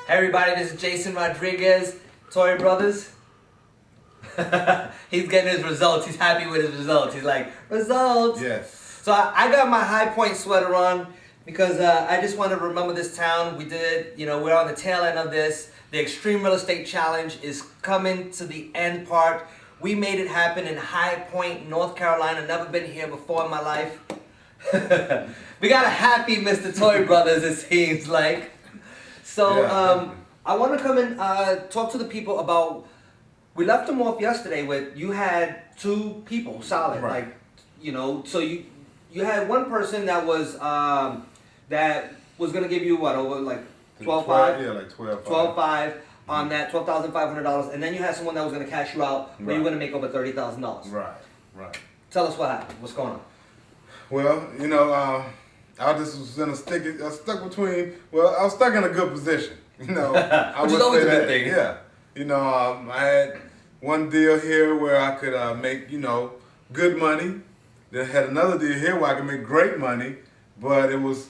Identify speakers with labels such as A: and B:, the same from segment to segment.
A: Hey everybody, this is Jason Rodriguez, Torrey Brothers. He's getting his results. He's happy with his results. He's like, results.
B: Yes.
A: So I got my High Point sweater on because I just want to remember this town. We did, we're on the tail end of this. The Extreme Real Estate Challenge is coming to the end part. We made it happen in High Point, North Carolina. Never been here before in my life. We got a happy Mr. Torrey Brothers, it seems like. So I want to come and talk to the people about, we left them off yesterday with, you had two people solid,
B: right.
A: So you had one person that was going to give you what, over like 12.5?
B: Yeah, like 12.5.
A: 12.5 on that $12,500, and then you had someone that was going to cash you out where you were going to make over $30,000.
B: Right.
A: Tell us what happened. What's going on?
B: Well, I just was in I was stuck in a good position.
A: Which is always a good thing.
B: Yeah. I had one deal here where I could make, good money. Then had another deal here where I could make great money, but it was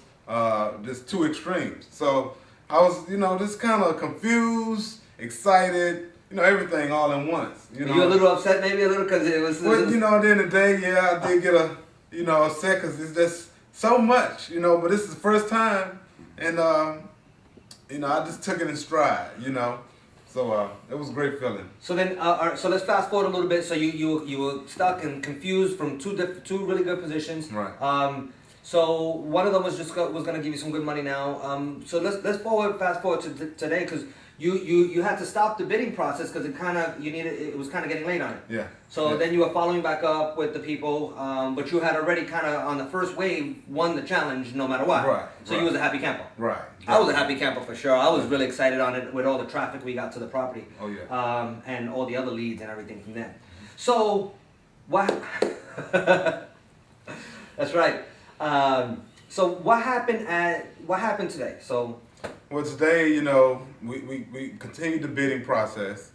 B: just two extremes. So I was, just kind of confused, excited, everything all in once.
A: Were you a little upset, maybe a little, because it was.
B: Well, at the end of the day, yeah, I did get upset because it's just so much, but this is the first time, and I just took it in stride, So it was a great feeling.
A: So then, so let's fast forward a little bit. So you were stuck and confused from two really good positions.
B: Right.
A: So one of them was going to give you some good money now. So let's fast forward to today, because you had to stop the bidding process because it was kind of getting late on it.
B: Yeah.
A: So then you were following back up with the people, but you had already kind of on the first wave won the challenge no matter what.
B: Right.
A: So you was a happy camper.
B: Right.
A: I was a happy camper for sure. I was really excited on it with all the traffic we got to the property.
B: Oh yeah.
A: And all the other leads and everything from there. So what? That's right. So what happened today? So.
B: Well, today, we continued the bidding process,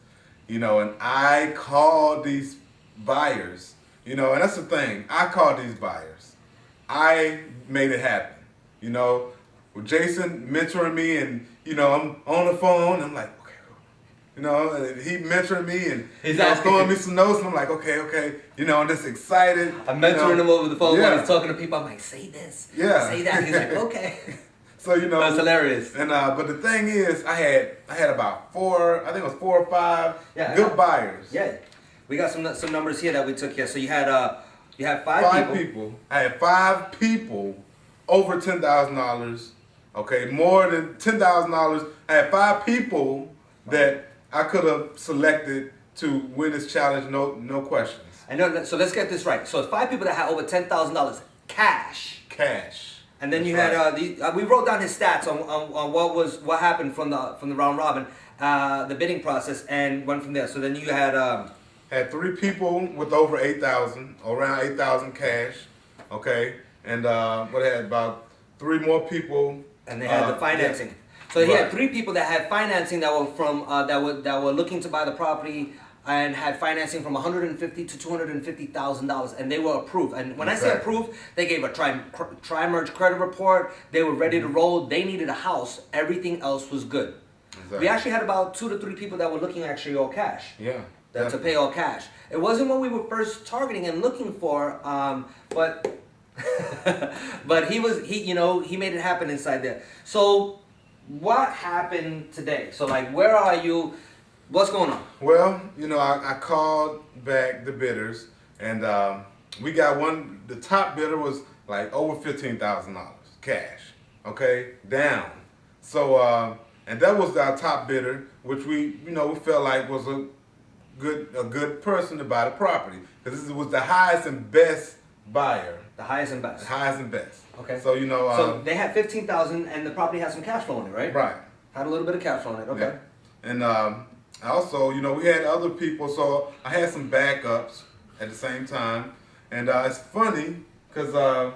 B: and I called these buyers, and that's the thing. I called these buyers. I made it happen, with Jason mentoring me, and, I'm on the phone, I'm like, okay, he mentored me, and he's throwing me some notes, and I'm like, okay, I'm just excited.
A: I'm mentoring him over the phone while he's talking to people. I'm like, say this, say that. He's like, okay.
B: So
A: that's hilarious.
B: And but the thing is, I had about four or five good buyers.
A: Yeah, we got some numbers here that we took here. So you had five people.
B: I had 5 people over $10,000. Okay, more than $10,000. I had 5 people that I could have selected to win this challenge. No questions.
A: I know. So let's get this right. So it's 5 people that had over $10,000 cash. And then you had we wrote down his stats on what happened from the round robin, the bidding process, and went from there. So then you had
B: 3 people with over 8,000, around 8,000 cash, okay, and what had about 3 more people,
A: and they had the financing. Yeah. So he had 3 people that had financing that were from that were looking to buy the property, and had financing from $150,000 to $250,000, and they were approved. And when I say approved, they gave a tri-merge credit report. They were ready to roll. They needed a house. Everything else was good. Exactly. We actually had about 2 to 3 people that were looking actually all cash.
B: Yeah.
A: To pay all cash. It wasn't what we were first targeting and looking for, but but he made it happen inside there. So what happened today? So like, where are you? What's going on?
B: Well, I called back the bidders, and we got one. The top bidder was like over $15,000 cash. Okay, down. So and that was our top bidder, which we felt like was a good person to buy the property, because this was the highest and best buyer.
A: The highest and best.
B: The highest and best.
A: Okay.
B: So
A: so they had $15,000, and the property had some cash flow in it, right?
B: Right.
A: Had a little bit of cash flow in it. Okay.
B: Yeah. And also, we had other people, so I had some backups at the same time. And it's funny because, I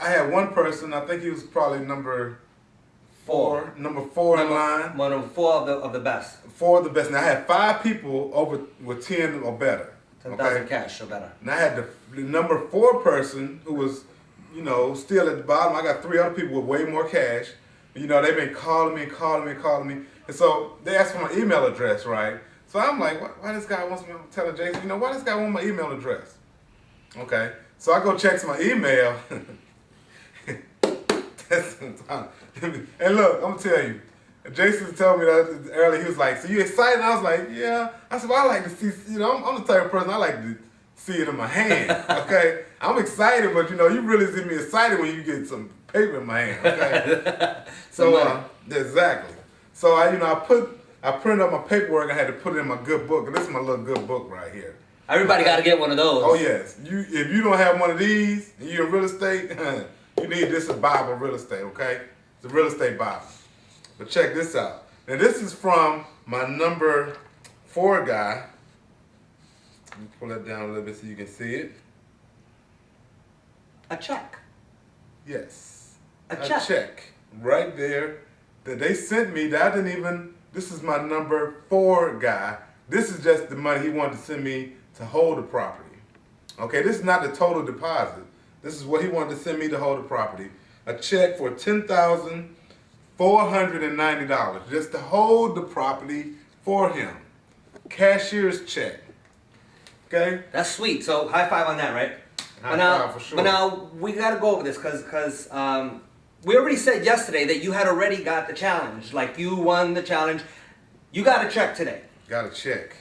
B: had one person, I think he was probably number 4 in line.
A: One of 4 of the best.
B: 4 of the best. Now I had 5 people over with 10 or better.
A: 10,000 cash or better.
B: And I had the number 4 person who was, still at the bottom. I got 3 other people with way more cash. You know, they've been calling me, calling me. And so they asked for my email address, right? So I'm like, why this guy wants me to tell Jason, you know, why this guy want my email address? Okay. So I go check my email. And look, I'm going to tell you. Jason told me that earlier. He was like, so you excited? I was like, yeah. I said, well, I like to see, you know, I'm the type of person, I like to see it in my hand, okay? I'm excited, but, you know, you really see me excited when you get some paper in my hand, okay? So, exactly. So, I printed up my paperwork. I had to put it in my good book. And this is my little good book right here.
A: Everybody got to get one of those.
B: Oh, yes. If you don't have one of these, and you're in real estate, you need this Bible real estate, okay? It's a real estate Bible. But check this out. Now, this is from my number 4 guy. Let me pull that down a little bit so you can see it.
A: A check.
B: Yes.
A: A check.
B: Right there that they sent me. That I didn't even, this is my number 4 guy. This is just the money he wanted to send me to hold the property. Okay, this is not the total deposit. This is what he wanted to send me to hold the property. A check for $10,490 just to hold the property for him. Cashier's check. Okay?
A: That's sweet. So high five on that, right?
B: High five for sure.
A: But now we got to go over this because we already said yesterday that you had already got the challenge. Like you won the challenge. You got a check today.
B: Got a check.